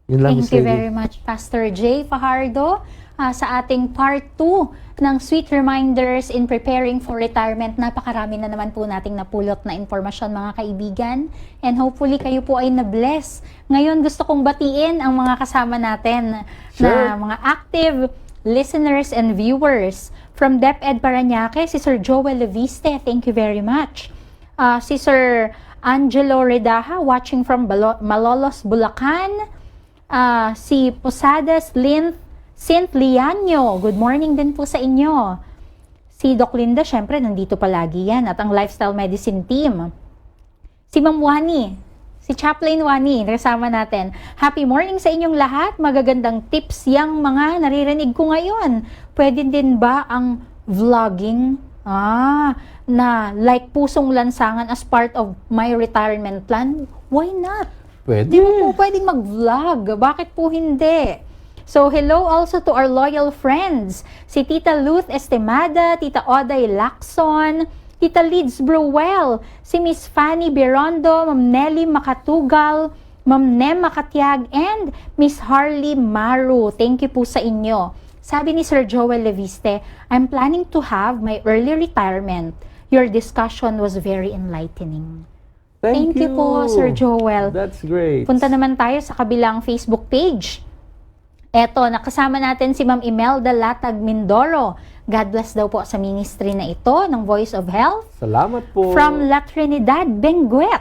Yun lang, Thank Miss you Lady. very much, Pastor Jay Fajardo, sa ating part 2 ng Sweet Reminders in Preparing for Retirement. Napakarami na naman po nating napulot na informasyon, mga kaibigan. And hopefully, kayo po ay na-bless. Ngayon, gusto kong batiin ang mga kasama natin na mga active listeners and viewers. From DepEd Parañaque, si Sir Joel Leviste, thank you very much. Si Sir Angelo Redaha, watching from Malolos, Bulacan. Si Posadas Saint Lianyo, good morning din po sa inyo. Si Doc Linda, syempre, nandito palagi yan. At ang Lifestyle Medicine Team. Si Ma'am Wani, si Chaplain Wani, kasama natin. Happy morning sa inyong lahat. Magagandang tips yang mga naririnig ko ngayon. Pwede din ba ang vlogging? Na like pusong lansangan as part of my retirement plan? Why not? Pwede. Di ba po pwedeng mag-vlog? Bakit po hindi? So, hello also to our loyal friends. Si Tita Luth Estemada, Tita Oday Lacson, Tita Lids Bruwell, si Miss Fanny Berondo, Ma'am Nelly Makatugal, Ma'am Nem Makatiag, and Miss Harley Maru. Thank you po sa inyo. Sabi ni Sir Joel Leviste, I'm planning to have my early retirement. Your discussion was very enlightening. Thank you po, Sir Joel. That's great. Punta naman tayo sa kabilang Facebook page. Eto, nakasama natin si Ma'am Imelda Latag Mindoro. God bless daw po sa ministry na ito ng Voice of Health. Salamat po. From La Trinidad, Benguet.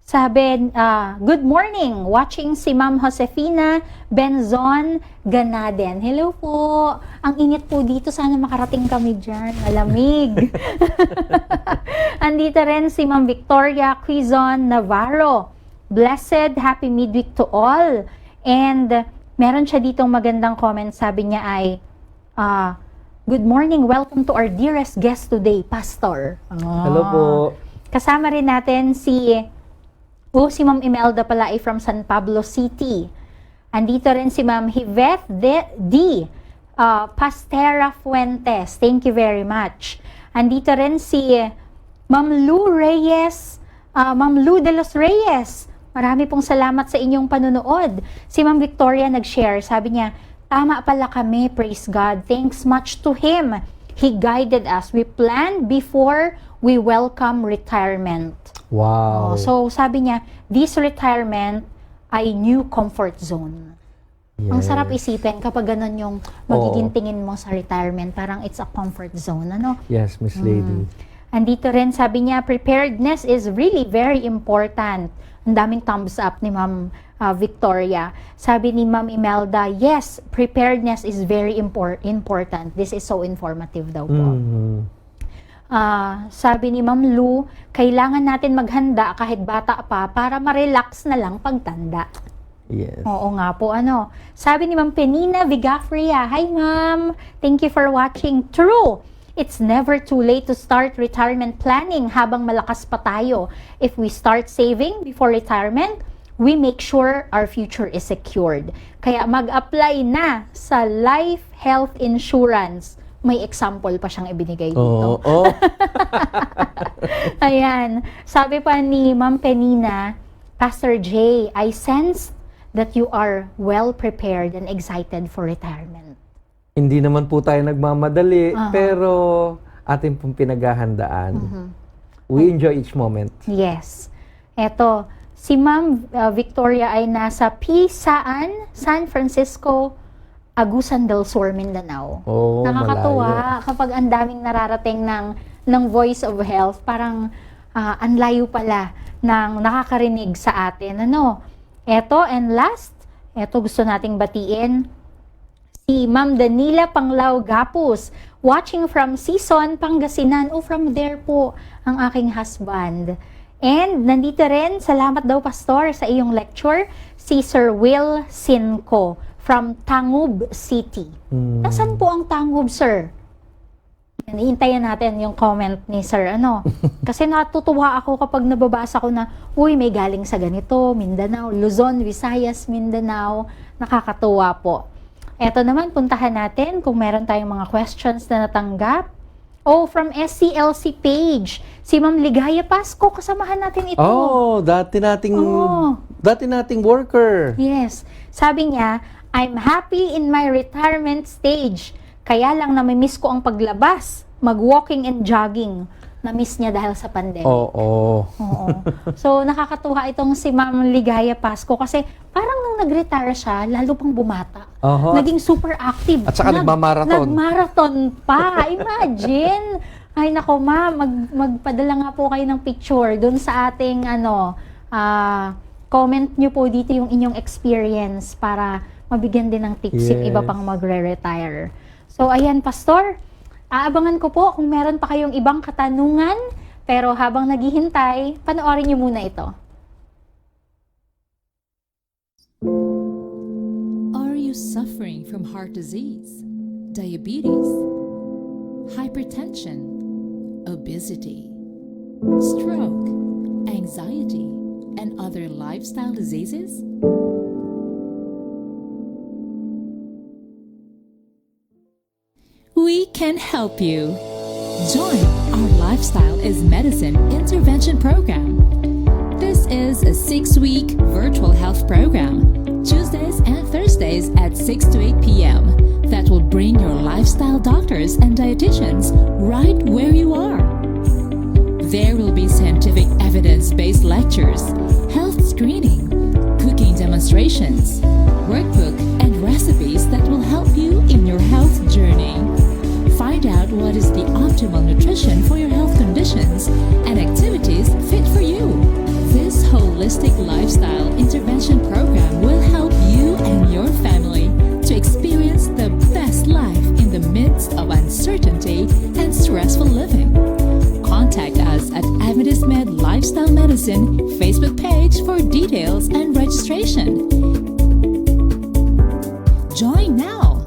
Sabi, good morning. Watching si Ma'am Josefina Benzon Ganaden. Hello po. Ang init po dito. Sana makarating kami dyan. Malamig. Andito rin si Ma'am Victoria Quizon Navarro. Blessed, happy midweek to all. And meron siya ditong magandang comment. Sabi niya ay, good morning. Welcome to our dearest guest today, Pastor. Hello po. Kasama rin natin si Ma'am Imelda pala ay from San Pablo City. Andito rin si Ma'am Hiveth D. Pastera Fuentes. Thank you very much. Andito rin si Ma'am Lou Reyes, Ma'am Lou de los Reyes. Marami pong salamat sa inyong panunood. Si Ma'am Victoria nag-share. Sabi niya, tama pala kami, praise God. Thanks much to Him. He guided us. We planned before we welcome retirement. Wow. So, sabi niya, this retirement ay new comfort zone. Yes. Ang sarap isipin kapag ganun yung magiging tingin mo sa retirement. Parang it's a comfort zone, ano? Yes, Miss Lady. Andito rin, sabi niya, preparedness is really very important. Ang daming thumbs up ni Ma'am Victoria. Sabi ni Ma'am Imelda, yes, preparedness is very important. This is so informative daw po. Sabi ni Ma'am Lou, kailangan natin maghanda kahit bata pa para ma-relax na lang pagtanda. Yes. Oo nga po, ano. Sabi ni Ma'am Penina Vigafria, hi Ma'am, thank you for watching. True, it's never too late to start retirement planning habang malakas pa tayo. If we start saving before retirement, we make sure our future is secured. Kaya mag-apply na sa life health insurance. May example pa siyang ibinigay dito. Oo. Ayan. Sabi pa ni Ma'am Penina, Pastor J, I sense that you are well prepared and excited for retirement. Hindi naman po tayo nagmamadali, pero ating pong pinaghahandaan. We enjoy each moment. Yes. Eto, si Ma'am Victoria ay nasa Pisaan, San Francisco, Agusan del Sur, Mindanao. Oh, Nakakatuwa malayo. kapag ang daming nararating ng Voice of Health, parang ang layo pala ng nakakarinig sa atin. Ano? Eto, and last, eto gusto nating batiin, si Ma'am Danila Panglao Gapus, watching from Sison, Pangasinan. Oh, from there po ang aking husband. And nandito rin, salamat daw Pastor sa iyong lecture, si Sir Will Sinco from Tangub City. Nasaan po ang Tangub, sir? Iintayin natin yung comment ni sir, ano? Kasi natutuwa ako kapag nababasa ko na, uy, may galing sa ganito, Mindanao, Luzon, Visayas, Mindanao. Nakakatuwa po. Eto naman, puntahan natin kung meron tayong mga questions na natanggap. Oh, from SCLC page. Si Ma'am Ligaya Pasco, kasamahan natin ito. Oh, dati nating worker. Yes. Sabi niya, I'm happy in my retirement stage. Kaya lang namimiss ko ang paglabas, mag-walking and jogging. Na-miss niya dahil sa pandemic. Oo. So, nakakatuwa itong si Ma'am Ligaya Pasco kasi parang nung nag-retire siya, lalo pang bumata. Naging super active. At saka nagmamarathon. Nagmarathon pa. Imagine. Ay nako ma, magpadala nga po kayo ng picture dun sa ating comment nyo po dito yung inyong experience para mabigyan din ng tips yung iba pang magre-retire. So, ayan, Pastor. Aabangan ko po kung meron pa kayong ibang katanungan. Pero habang naghihintay, panoorin nyo muna ito. Are you suffering from heart disease, diabetes, hypertension, obesity, stroke, anxiety, and other lifestyle diseases? We can help you. Join our Lifestyle is Medicine intervention program. This is a 6-week virtual health program, Tuesdays and Thursdays at 6 to 8 p.m. that will bring your lifestyle doctors and dietitians right where you are. There will be scientific evidence-based lectures, health screening, cooking demonstrations, workbook, and recipes that will help you in your health journey. Find out what is the optimal nutrition for your health conditions and activities fit for you. This holistic Lifestyle Medicine Facebook page for details and registration. Join now!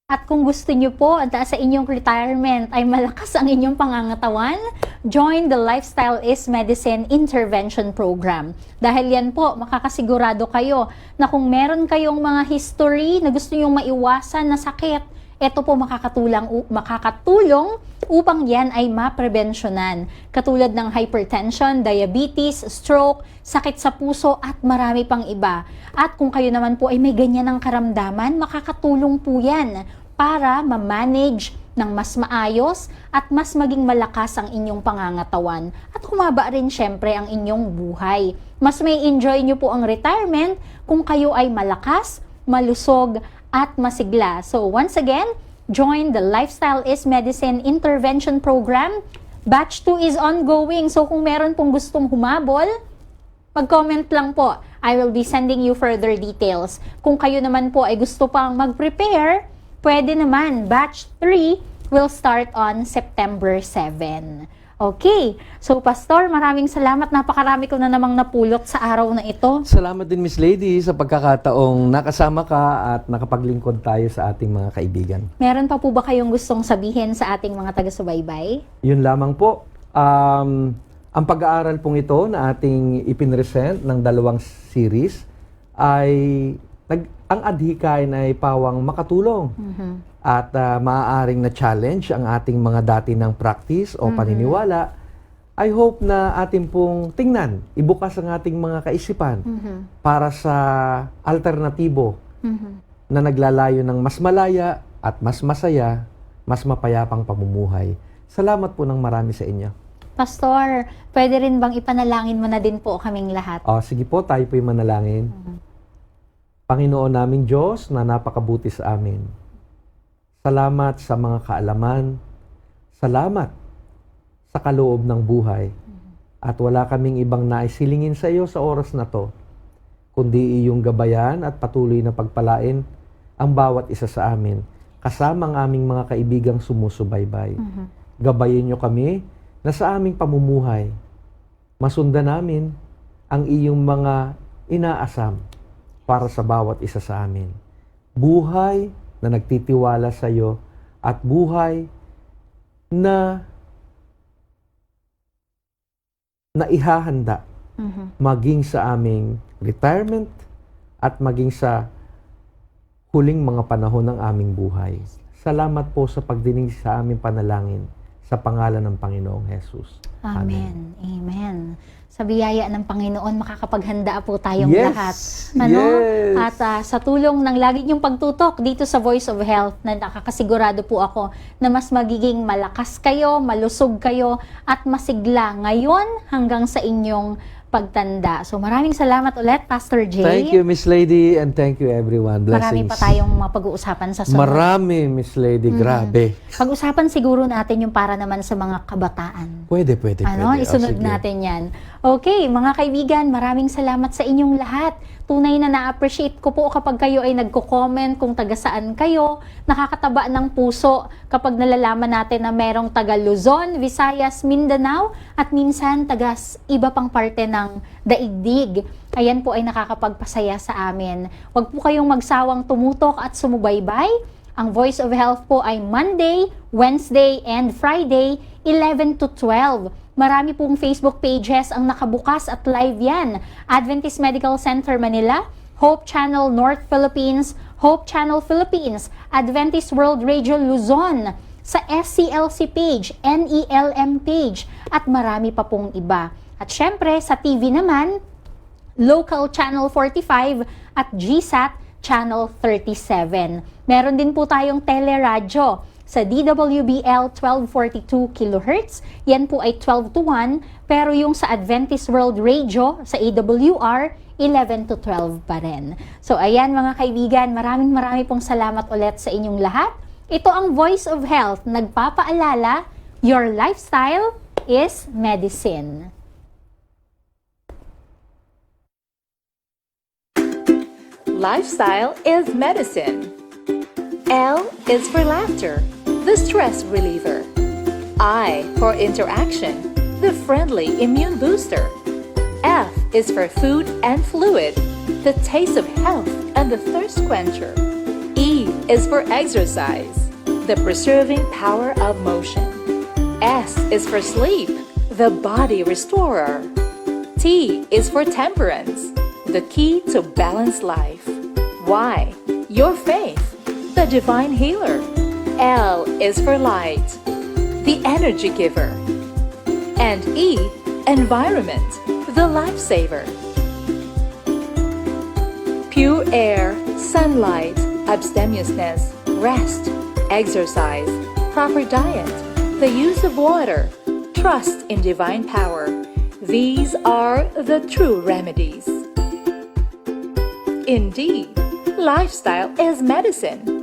At kung gusto nyo po at sa inyong retirement ay malakas ang inyong pangangatawan, join the Lifestyle is Medicine Intervention Program. Dahil yan po, makakasigurado kayo na kung meron kayong mga history na gusto nyong maiwasan na sakit, ito po makakatulong upang yan ay maprevensyonan. Katulad ng hypertension, diabetes, stroke, sakit sa puso at marami pang iba. At kung kayo naman po ay may ganyan ng karamdaman, makakatulong po yan para ma-manage ng mas maayos at mas maging malakas ang inyong pangangatawan. At humaba rin syempre ang inyong buhay. Mas may enjoy nyo po ang retirement kung kayo ay malakas, malusog, at masigla. So once again, join the Lifestyle is Medicine Intervention Program. Batch 2 is ongoing. So kung meron pong gustong humabol, mag-comment lang po. I will be sending you further details. Kung kayo naman po ay gusto pang mag-prepare, pwede naman. Batch 3 will start on September 7. Okay. So, Pastor, maraming salamat. Napakarami ko na namang napulot sa araw na ito. Salamat din, Miss Lady, sa pagkakataong nakasama ka at nakapaglingkod tayo sa ating mga kaibigan. Meron pa po ba kayong gustong sabihin sa ating mga taga-subaybay? Yun lamang po. Ang pag-aaral pong ito na ating ipinresent ng 2 series ay ang adhikain ay pawang makatulong at maaaring na challenge ang ating mga dati ng practice o paniniwala. I hope na ating pong tingnan, ibukas ang ating mga kaisipan para sa alternatibo na naglalayo ng mas malaya at mas masaya, mas mapayapang pamumuhay. Salamat po ng marami sa inyo. Pastor, pwede rin bang ipanalangin mo na din po kaming lahat? Sige po, tayo po'y manalangin. Panginoon naming Diyos na napakabuti sa amin. Salamat sa mga kaalaman. Salamat sa kaloob ng buhay. At wala kaming ibang naisilingin sa iyo sa oras na to, kundi iyong gabayan at patuloy na pagpalain ang bawat isa sa amin, kasama ang aming mga kaibigang sumusubaybay. Gabayin niyo kami na sa aming pamumuhay, masundan namin ang iyong mga inaasam para sa bawat isa sa amin. Buhay na nagtitiwala sa iyo at buhay na ihahanda maging sa aming retirement at maging sa huling mga panahon ng aming buhay. Salamat po sa pagdinig sa aming panalangin sa pangalan ng Panginoong Jesus. Amen. Amen. Sa biyaya ng Panginoon, makakapaghanda po tayong Yes. lahat. Yes. At sa tulong ng lagi niyong pagtutok dito sa Voice of Health, na nakakasigurado po ako na mas magiging malakas kayo, malusog kayo, at masigla ngayon hanggang sa inyong pagtanda. So maraming salamat ulit, Pastor Jay. Thank you, Miss Lady, and thank you, everyone. Marami Blessings. pa tayong mapag-uusapan sa sunod. Marami, Miss Lady. Grabe. Pag-usapan siguro natin yung para naman sa mga kabataan. Pwede. Isunod Sige. natin yan. Okay, mga kaibigan, maraming salamat sa inyong lahat. Tunay na na-appreciate ko po kapag kayo ay nagko-comment kung taga saan kayo. Nakakataba ng puso kapag nalalaman natin na merong taga Luzon, Visayas, Mindanao, at minsan taga iba pang parte ng daigdig. Ayan po ay nakakapagpasaya sa amin. Huwag po kayong magsawang tumutok at sumubaybay. Ang Voice of Health po ay Monday, Wednesday, and Friday, 11 to 12. Marami pong Facebook pages ang nakabukas at live yan. Adventist Medical Center Manila, Hope Channel North Philippines, Hope Channel Philippines, Adventist World Radio Luzon, sa SCLC page, NELM page, at marami pa pong iba. At syempre, sa TV naman, Local Channel 45 at GSAT Channel 37. Meron din po tayong teleradyo sa DWBL 1242 kHz. Yan po ay 12 to 1, pero yung sa Adventist World Radio sa AWR, 11 to 12 pa rin. So ayan mga kaibigan, maraming pong salamat ulit sa inyong lahat. Ito ang Voice of Health, nagpapaalala, your lifestyle is medicine. Lifestyle is medicine. L is for laughter, the stress reliever. I for interaction, the friendly immune booster. F is for food and fluid, the taste of health and the thirst quencher. E is for exercise, the preserving power of motion. S is for sleep, the body restorer. T is for temperance, the key to balanced life. Y, your faith, the divine healer. L is for light, the energy giver. And E, environment, the lifesaver. Pure air, sunlight, abstemiousness, rest, exercise, proper diet, the use of water, trust in divine power. These are the true remedies. Indeed, lifestyle is medicine.